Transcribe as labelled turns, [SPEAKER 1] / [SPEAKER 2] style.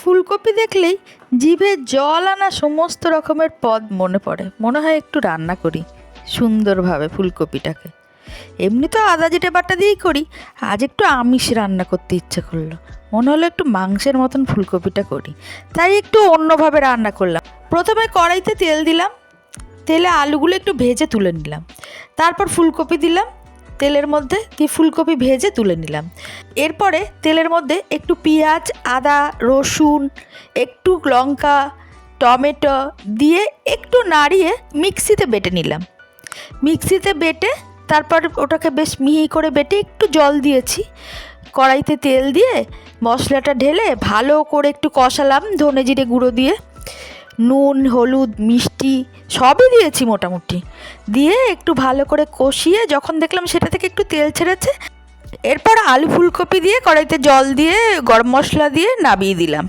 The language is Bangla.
[SPEAKER 1] ফুলকপি দেখলেই জিভে জল আনা সমস্ত রকমের পদ মনে পড়ে, মনে হয় একটু রান্না করি সুন্দরভাবে ফুলকপিটাকে। এমনি তো আদা জিরে বাটা দিয়েই করি, আজ একটু আমিষ রান্না করতে ইচ্ছে করলো, মনে হলো একটু মাংসের মতন ফুলকপিটা করি, তাই একটু অন্যভাবে রান্না করলাম। প্রথমে কড়াইতে তেল দিলাম, তেলে আলুগুলো একটু ভেজে তুলে নিলাম, তারপর ফুলকপি দিলাম তেলের মধ্যে, দিয়ে ফুলকপি ভেজে তুলে নিলাম। এরপরে তেলের মধ্যে একটু পেঁয়াজ, আদা, রসুন, একটু লঙ্কা, টমেটো দিয়ে একটু নাড়িয়ে মিক্সিতে বেটে নিলাম। মিক্সিতে বেটে তারপর ওটাকে বেশ মিহি করে বেটে একটু জল দিয়েছি, কড়াইতে তেল দিয়ে মশলাটা ঢেলে ভালো করে একটু কষালাম ধনে জিরে গুঁড়ো দিয়ে, নুন, হলুদ, মিষ্টি সবই দিয়েছি মোটামুটি, দিয়ে একটু ভালো করে কষিয়ে যখন দেখলাম সেটা থেকে একটু তেল ছেড়েছে, এরপর আলু ফুলকপি দিয়ে কড়াইতে জল দিয়ে গরম মশলা দিয়ে নামিয়ে দিলাম।